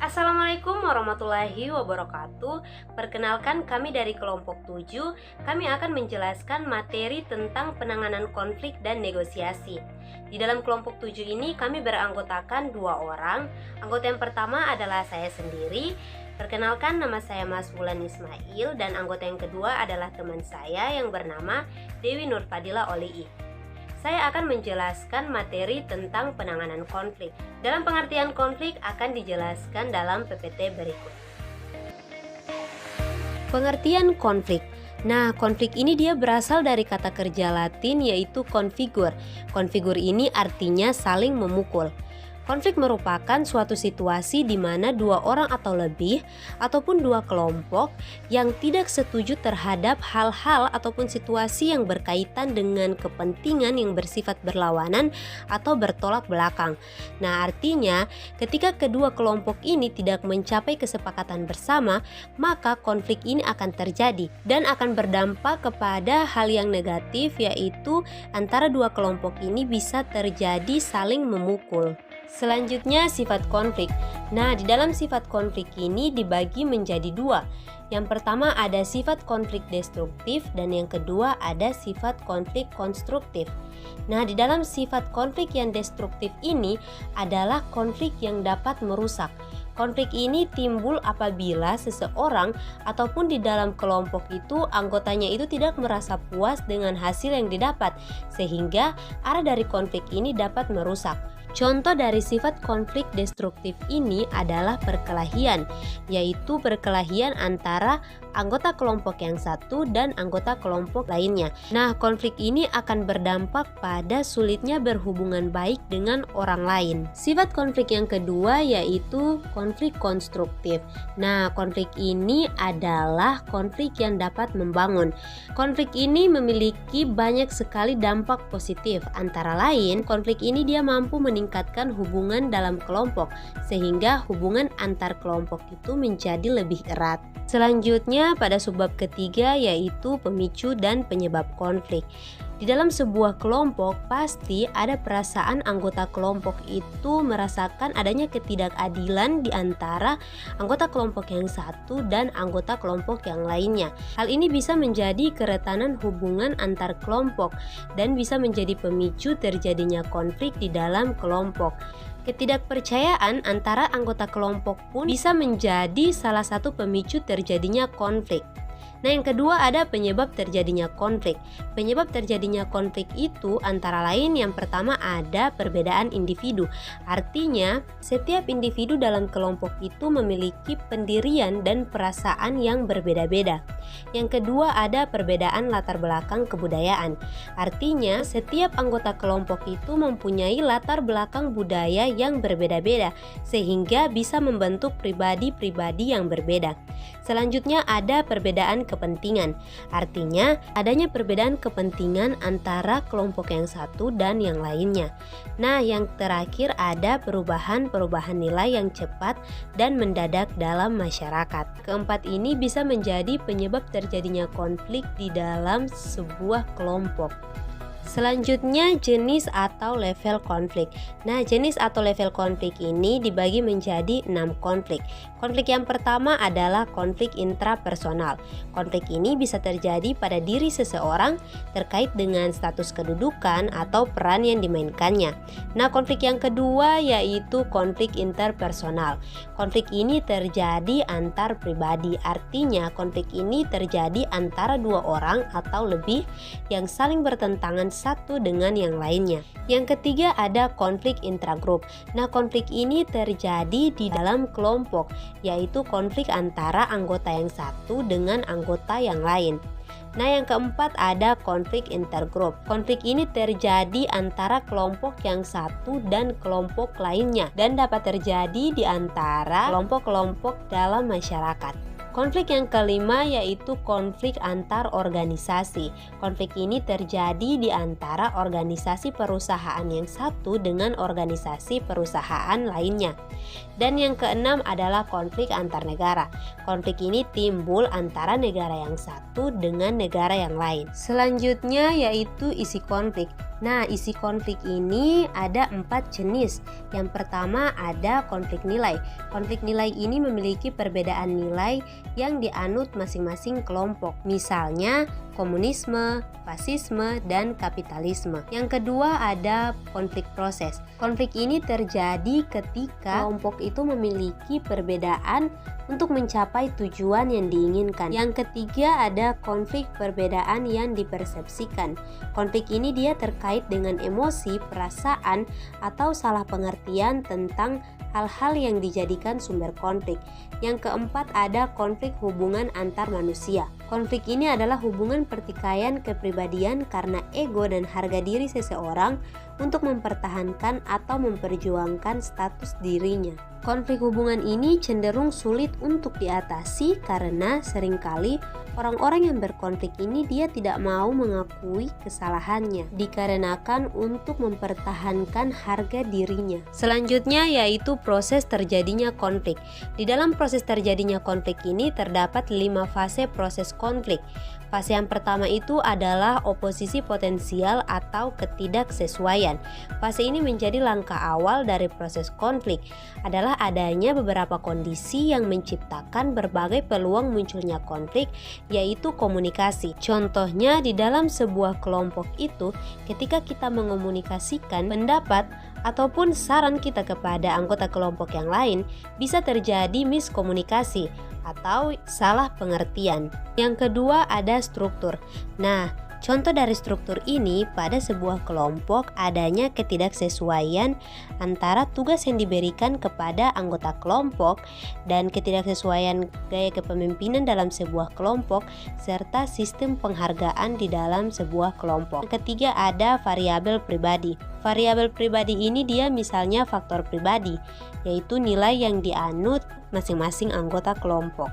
Assalamualaikum warahmatullahi wabarakatuh. Perkenalkan, kami dari kelompok 7. Kami akan menjelaskan materi tentang penanganan konflik dan negosiasi. Di dalam kelompok 7 ini kami beranggotakan 2 orang. Anggota yang pertama adalah saya sendiri. Perkenalkan, nama saya Mas Wulan Ismail, dan anggota yang kedua adalah teman saya yang bernama Dewi Nurfadila Olii. Saya akan menjelaskan materi tentang penanganan konflik. Dalam pengertian konflik akan dijelaskan dalam PPT berikut. Pengertian konflik. Nah, konflik ini dia berasal dari kata kerja Latin yaitu configure. Configure ini artinya saling memukul. Konflik merupakan suatu situasi di mana dua orang atau lebih ataupun dua kelompok yang tidak setuju terhadap hal-hal ataupun situasi yang berkaitan dengan kepentingan yang bersifat berlawanan atau bertolak belakang. Nah, artinya ketika kedua kelompok ini tidak mencapai kesepakatan bersama, maka konflik ini akan terjadi dan akan berdampak kepada hal yang negatif, yaitu antara dua kelompok ini bisa terjadi saling memukul. Selanjutnya, sifat konflik. Nah, di dalam sifat konflik ini dibagi menjadi dua. Yang pertama ada sifat konflik destruktif dan yang kedua ada sifat konflik konstruktif. Nah, di dalam sifat konflik yang destruktif ini adalah konflik yang dapat merusak. Konflik ini timbul apabila seseorang ataupun di dalam kelompok itu anggotanya itu tidak merasa puas dengan hasil yang didapat, sehingga arah dari konflik ini dapat merusak. Contoh dari sifat konflik destruktif ini adalah perkelahian, yaitu perkelahian antara anggota kelompok yang satu dan anggota kelompok lainnya. Nah, konflik ini akan berdampak pada sulitnya berhubungan baik dengan orang lain. Sifat konflik yang kedua yaitu konflik konstruktif. Nah, konflik ini adalah konflik yang dapat membangun. Konflik ini memiliki banyak sekali dampak positif. Antara lain, konflik ini dia mampu meningkatkan hubungan dalam kelompok, sehingga hubungan antar kelompok itu menjadi lebih erat. Selanjutnya pada subbab ketiga yaitu pemicu dan penyebab konflik. Di dalam sebuah kelompok pasti ada perasaan anggota kelompok itu merasakan adanya ketidakadilan di antara anggota kelompok yang satu dan anggota kelompok yang lainnya. Hal ini bisa menjadi keretanan hubungan antar kelompok dan bisa menjadi pemicu terjadinya konflik di dalam kelompok. Ketidakpercayaan antara anggota kelompok pun bisa menjadi salah satu pemicu terjadinya konflik. Nah, yang kedua ada penyebab terjadinya konflik. Penyebab terjadinya konflik itu antara lain yang pertama ada perbedaan individu. Artinya, setiap individu dalam kelompok itu memiliki pendirian dan perasaan yang berbeda-beda. Yang kedua ada perbedaan latar belakang kebudayaan. Artinya, setiap anggota kelompok itu mempunyai latar belakang budaya yang berbeda-beda sehingga bisa membentuk pribadi-pribadi yang berbeda. Selanjutnya ada perbedaan kepentingan. Artinya, adanya perbedaan kepentingan antara kelompok yang satu dan yang lainnya. Nah, yang terakhir ada perubahan-perubahan nilai yang cepat dan mendadak dalam masyarakat. Keempat ini bisa menjadi penyebab terjadinya konflik di dalam sebuah kelompok. Selanjutnya jenis atau level konflik. Nah, jenis atau level konflik ini dibagi menjadi 6 konflik. Konflik yang pertama adalah konflik intrapersonal. Konflik ini bisa terjadi pada diri seseorang terkait dengan status kedudukan atau peran yang dimainkannya. Nah, konflik yang kedua yaitu konflik interpersonal. Konflik ini terjadi antar pribadi. Artinya, konflik ini terjadi antara dua orang atau lebih yang saling bertentangan satu dengan yang lainnya. Yang ketiga ada konflik intragrup. Nah, konflik ini terjadi di dalam kelompok, yaitu konflik antara anggota yang satu dengan anggota yang lain. Nah, yang keempat ada konflik intergrup. Konflik ini terjadi antara kelompok yang satu dan kelompok lainnya dan dapat terjadi di antara kelompok-kelompok dalam masyarakat. Konflik yang kelima yaitu konflik antar organisasi. Konflik ini terjadi di antara organisasi perusahaan yang satu dengan organisasi perusahaan lainnya. Dan yang keenam adalah konflik antar negara. Konflik ini timbul antara negara yang satu dengan negara yang lain. Selanjutnya yaitu isi konflik. Nah, isi konflik ini ada 4 jenis. Yang pertama ada konflik nilai. Konflik nilai ini memiliki perbedaan nilai yang dianut masing-masing kelompok. Misalnya komunisme, fasisme, dan kapitalisme. Yang kedua ada konflik proses. Konflik ini terjadi ketika kelompok itu memiliki perbedaan untuk mencapai tujuan yang diinginkan. Yang ketiga ada konflik perbedaan yang dipersepsikan. Konflik ini dia terkait dengan emosi, perasaan, atau salah pengertian tentang hal-hal yang dijadikan sumber konflik. Yang keempat ada konflik hubungan antar manusia. Konflik ini adalah hubungan pertikaian kepribadian karena ego dan harga diri seseorang untuk mempertahankan atau memperjuangkan status dirinya. Konflik hubungan ini cenderung sulit untuk diatasi karena seringkali orang-orang yang berkonflik ini dia tidak mau mengakui kesalahannya dikarenakan untuk mempertahankan harga dirinya. Selanjutnya yaitu proses terjadinya konflik. Di dalam proses terjadinya konflik ini terdapat 5 fase proses konflik. Fase yang pertama itu adalah oposisi potensial atau ketidaksesuaian. Fase ini menjadi langkah awal dari proses konflik. Adalah adanya beberapa kondisi yang menciptakan berbagai peluang munculnya konflik, yaitu komunikasi. Contohnya di dalam sebuah kelompok itu, ketika kita mengomunikasikan pendapat ataupun saran kita kepada anggota kelompok yang lain, bisa terjadi miskomunikasi atau salah pengertian. Yang kedua ada struktur. Nah, contoh dari struktur ini pada sebuah kelompok adanya ketidaksesuaian antara tugas yang diberikan kepada anggota kelompok dan ketidaksesuaian gaya kepemimpinan dalam sebuah kelompok serta sistem penghargaan di dalam sebuah kelompok. Yang ketiga ada variabel pribadi. Variabel pribadi ini dia misalnya faktor pribadi, yaitu nilai yang dianut masing-masing anggota kelompok.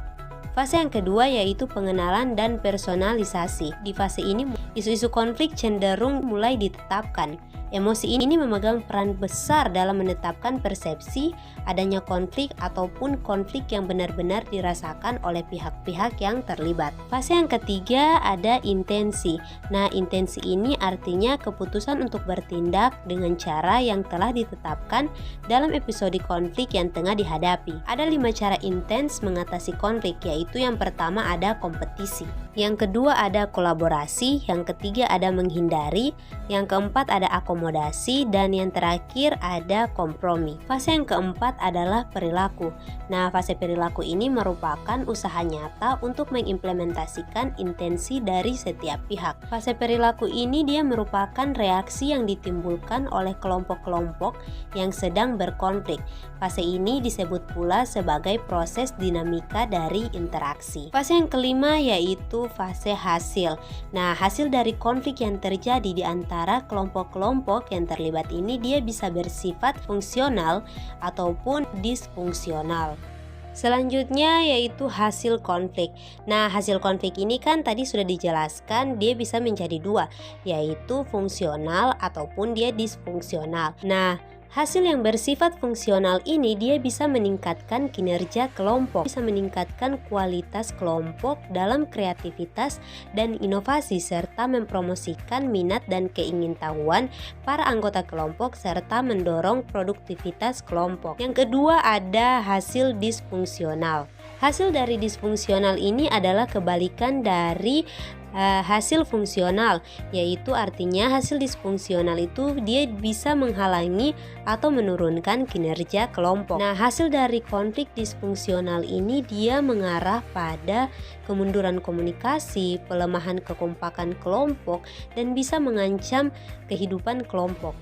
Fase yang kedua yaitu pengenalan dan personalisasi. Di fase ini isu-isu konflik cenderung mulai ditetapkan. Emosi ini memegang peran besar dalam menetapkan persepsi adanya konflik ataupun konflik yang benar-benar dirasakan oleh pihak-pihak yang terlibat. Fase yang ketiga ada intensi. Nah, intensi ini artinya keputusan untuk bertindak dengan cara yang telah ditetapkan dalam episode konflik yang tengah dihadapi. Ada 5 cara intens mengatasi konflik, yaitu yang pertama ada kompetisi, yang kedua ada kolaborasi, yang ketiga ada menghindari, yang keempat ada akomodasi, dan yang terakhir ada kompromi. Fase yang keempat adalah perilaku. Nah, fase perilaku ini merupakan usaha nyata untuk mengimplementasikan intensi dari setiap pihak. Fase perilaku ini dia merupakan reaksi yang ditimbulkan oleh kelompok-kelompok yang sedang berkonflik. Fase ini disebut pula sebagai proses dinamika dari interaksi. Fase yang kelima yaitu fase hasil. Nah, hasil dari konflik yang terjadi di antara kelompok-kelompok yang terlibat ini dia bisa bersifat fungsional ataupun disfungsional. Selanjutnya yaitu hasil konflik. Nah, hasil konflik ini kan tadi sudah dijelaskan dia bisa menjadi 2, yaitu fungsional ataupun dia disfungsional. Nah, hasil yang bersifat fungsional ini dia bisa meningkatkan kinerja kelompok, bisa meningkatkan kualitas kelompok dalam kreativitas dan inovasi serta mempromosikan minat dan keingintahuan para anggota kelompok serta mendorong produktivitas kelompok. Yang kedua ada hasil disfungsional. Hasil dari disfungsional ini adalah kebalikan dari hasil fungsional, yaitu artinya hasil disfungsional itu dia bisa menghalangi atau menurunkan kinerja kelompok. Nah, hasil dari konflik disfungsional ini dia mengarah pada kemunduran komunikasi, pelemahan kekompakan kelompok, dan bisa mengancam kehidupan kelompok.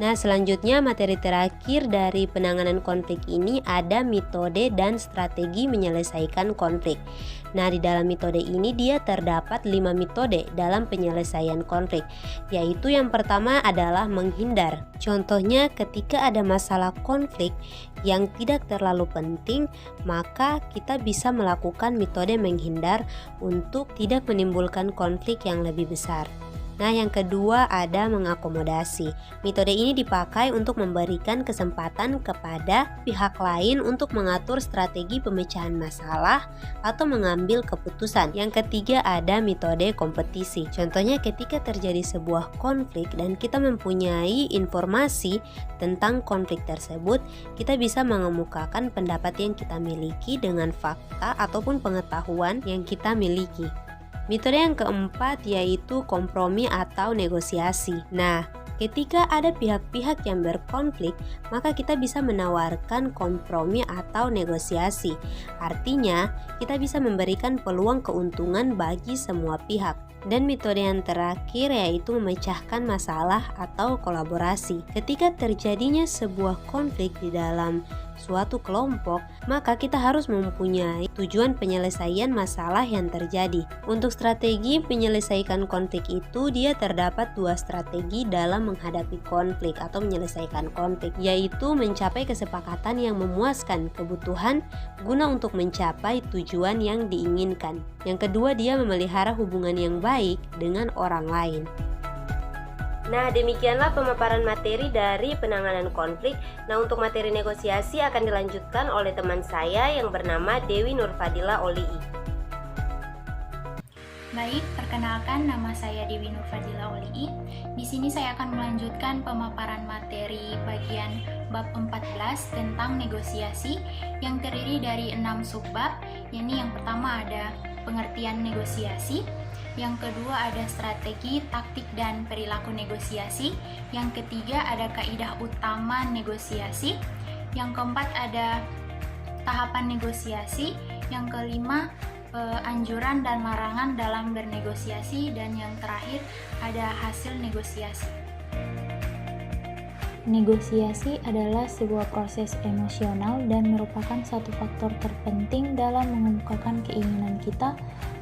Nah, selanjutnya materi terakhir dari penanganan konflik ini ada metode dan strategi menyelesaikan konflik. Nah, di dalam metode ini dia terdapat 5 metode dalam penyelesaian konflik, yaitu yang pertama adalah menghindar. Contohnya ketika ada masalah konflik yang tidak terlalu penting, maka kita bisa melakukan metode menghindar untuk tidak menimbulkan konflik yang lebih besar. Nah, yang kedua ada mengakomodasi. Metode ini dipakai untuk memberikan kesempatan kepada pihak lain untuk mengatur strategi pemecahan masalah atau mengambil keputusan. Yang ketiga ada metode kompetisi. Contohnya ketika terjadi sebuah konflik dan kita mempunyai informasi tentang konflik tersebut, kita bisa mengemukakan pendapat yang kita miliki dengan fakta ataupun pengetahuan yang kita miliki. Metode yang keempat yaitu kompromi atau negosiasi. Nah, ketika ada pihak-pihak yang berkonflik, maka kita bisa menawarkan kompromi atau negosiasi. Artinya, kita bisa memberikan peluang keuntungan bagi semua pihak. Dan metode yang terakhir yaitu memecahkan masalah atau kolaborasi. Ketika terjadinya sebuah konflik di dalam suatu kelompok, maka kita harus mempunyai tujuan penyelesaian masalah yang terjadi. Untuk strategi menyelesaikan konflik itu, dia terdapat dua strategi dalam menghadapi konflik atau menyelesaikan konflik, yaitu mencapai kesepakatan yang memuaskan kebutuhan guna untuk mencapai tujuan yang diinginkan. Yang kedua, dia memelihara hubungan yang baik dengan orang lain. Nah, demikianlah pemaparan materi dari penanganan konflik. Nah, untuk materi negosiasi akan dilanjutkan oleh teman saya yang bernama Dewi Nurfadila Olii. Baik, perkenalkan nama saya Dewi Nurfadila Olii. Di sini saya akan melanjutkan pemaparan materi bagian bab 14 tentang negosiasi yang terdiri dari 6 subbab. Yakni yang pertama ada pengertian negosiasi, yang kedua ada strategi, taktik, dan perilaku negosiasi, yang ketiga ada kaidah utama negosiasi, yang keempat ada tahapan negosiasi, yang kelima anjuran dan larangan dalam bernegosiasi, dan yang terakhir ada hasil negosiasi. Negosiasi adalah sebuah proses emosional dan merupakan satu faktor terpenting dalam mengemukakan keinginan kita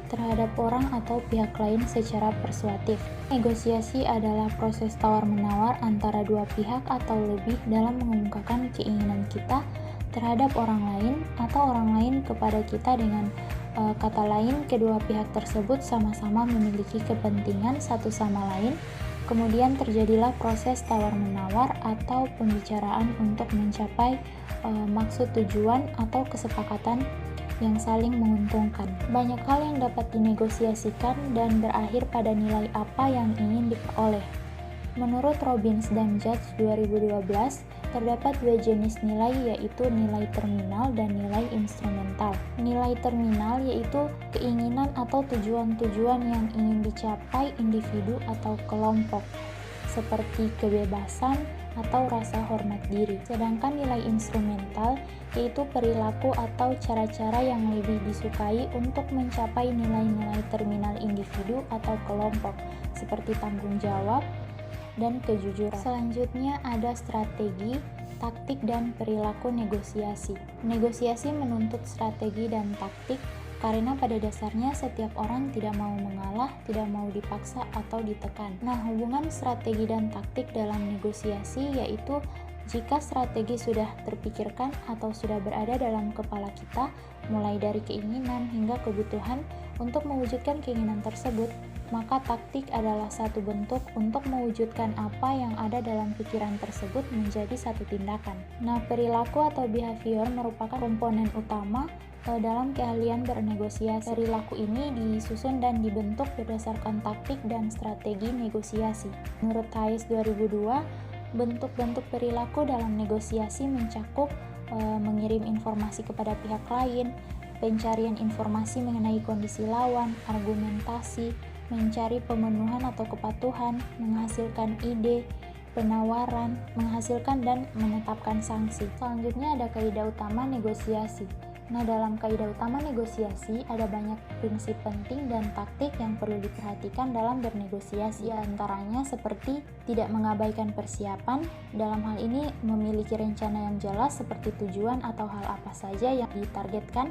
terhadap orang atau pihak lain secara persuasif. Negosiasi adalah proses tawar-menawar antara dua pihak atau lebih dalam mengemukakan keinginan kita terhadap orang lain atau orang lain kepada kita. Dengan kata lain, kedua pihak tersebut sama-sama memiliki kepentingan satu sama lain. Kemudian terjadilah proses tawar-menawar atau pembicaraan untuk mencapai maksud tujuan atau kesepakatan yang saling menguntungkan. Banyak hal yang dapat dinegosiasikan dan berakhir pada nilai apa yang ingin diperoleh. Menurut Robbins dan Judge 2012, terdapat dua jenis nilai, yaitu nilai terminal dan nilai instrumental. Nilai terminal yaitu keinginan atau tujuan-tujuan yang ingin dicapai individu atau kelompok, seperti kebebasan atau rasa hormat diri. Sedangkan nilai instrumental yaitu perilaku atau cara-cara yang lebih disukai untuk mencapai nilai-nilai terminal individu atau kelompok, seperti tanggung jawab dan kejujuran. Selanjutnya ada strategi, taktik, dan perilaku negosiasi. Negosiasi menuntut strategi dan taktik karena pada dasarnya setiap orang tidak mau mengalah, tidak mau dipaksa atau ditekan. Nah, hubungan strategi dan taktik dalam negosiasi yaitu jika strategi sudah terpikirkan atau sudah berada dalam kepala kita, mulai dari keinginan hingga kebutuhan untuk mewujudkan keinginan tersebut, maka taktik adalah satu bentuk untuk mewujudkan apa yang ada dalam pikiran tersebut menjadi satu tindakan. Nah, perilaku atau behavior merupakan komponen utama dalam keahlian bernegosiasi. Perilaku ini disusun dan dibentuk berdasarkan taktik dan strategi negosiasi. Menurut Hayes 2002, bentuk-bentuk perilaku dalam negosiasi mencakup mengirim informasi kepada pihak lain, pencarian informasi mengenai kondisi lawan, argumentasi, mencari pemenuhan atau kepatuhan, menghasilkan ide, penawaran, menghasilkan dan menetapkan sanksi. Selanjutnya ada kaidah utama negosiasi. Nah, dalam kaidah utama negosiasi ada banyak prinsip penting dan taktik yang perlu diperhatikan dalam bernegosiasi. Antaranya seperti tidak mengabaikan persiapan, dalam hal ini memiliki rencana yang jelas seperti tujuan atau hal apa saja yang ditargetkan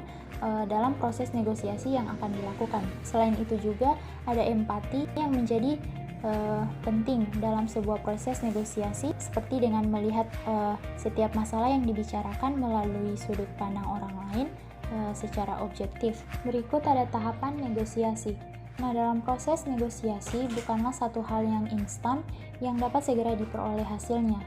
dalam proses negosiasi yang akan dilakukan. Selain itu juga ada empati yang menjadi penting dalam sebuah proses negosiasi, seperti dengan melihat setiap masalah yang dibicarakan melalui sudut pandang orang lain secara objektif. Berikut ada tahapan negosiasi. Nah, dalam proses negosiasi bukanlah satu hal yang instan yang dapat segera diperoleh hasilnya.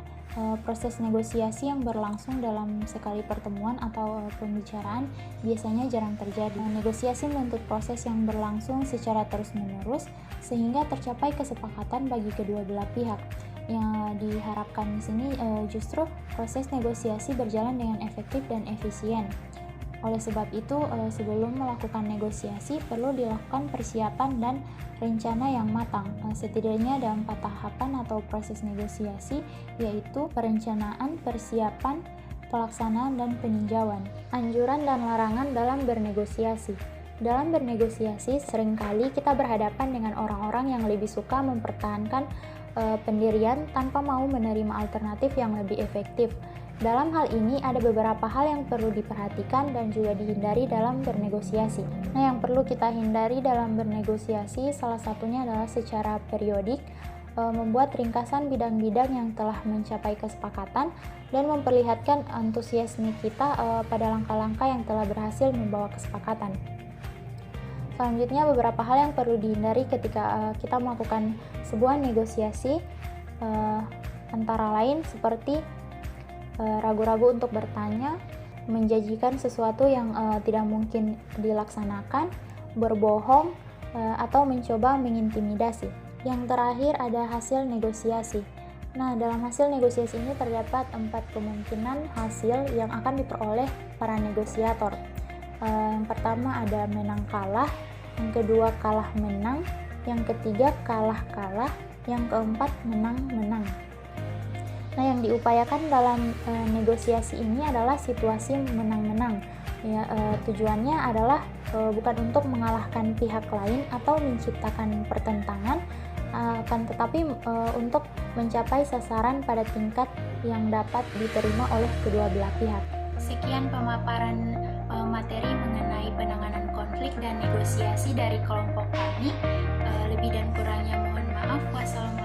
Proses negosiasi yang berlangsung dalam sekali pertemuan atau pembicaraan biasanya jarang terjadi. Negosiasi menuntut proses yang berlangsung secara terus-menerus sehingga tercapai kesepakatan bagi kedua belah pihak. Yang diharapkan di sini justru proses negosiasi berjalan dengan efektif dan efisien. Oleh sebab itu, sebelum melakukan negosiasi perlu dilakukan persiapan dan rencana yang matang. Setidaknya ada 4 tahapan atau proses negosiasi, yaitu perencanaan, persiapan, pelaksanaan, dan peninjauan. Anjuran dan larangan dalam bernegosiasi. Dalam bernegosiasi, seringkali kita berhadapan dengan orang-orang yang lebih suka mempertahankan pendirian tanpa mau menerima alternatif yang lebih efektif. Dalam hal ini ada beberapa hal yang perlu diperhatikan dan juga dihindari dalam bernegosiasi. Nah, yang perlu kita hindari dalam bernegosiasi salah satunya adalah secara periodik membuat ringkasan bidang-bidang yang telah mencapai kesepakatan dan memperlihatkan antusiasme kita pada langkah-langkah yang telah berhasil membawa kesepakatan. Selanjutnya, beberapa hal yang perlu dihindari ketika kita melakukan sebuah negosiasi antara lain seperti ragu-ragu untuk bertanya, menjanjikan sesuatu yang tidak mungkin dilaksanakan, berbohong, atau mencoba mengintimidasi. Yang terakhir ada hasil negosiasi. Nah, dalam hasil negosiasi ini terdapat 4 kemungkinan hasil yang akan diperoleh para negosiator. Yang pertama ada menang kalah, yang kedua kalah menang, yang ketiga kalah kalah, yang keempat menang menang. Nah, yang diupayakan dalam negosiasi ini adalah situasi menang-menang. Ya, tujuannya adalah bukan untuk mengalahkan pihak lain atau menciptakan pertentangan, akan tetapi untuk mencapai sasaran pada tingkat yang dapat diterima oleh kedua belah pihak. Sekian pemaparan materi mengenai penanganan konflik dan negosiasi dari kelompok kami. Lebih dan kurangnya mohon maaf. Wassalamualaikum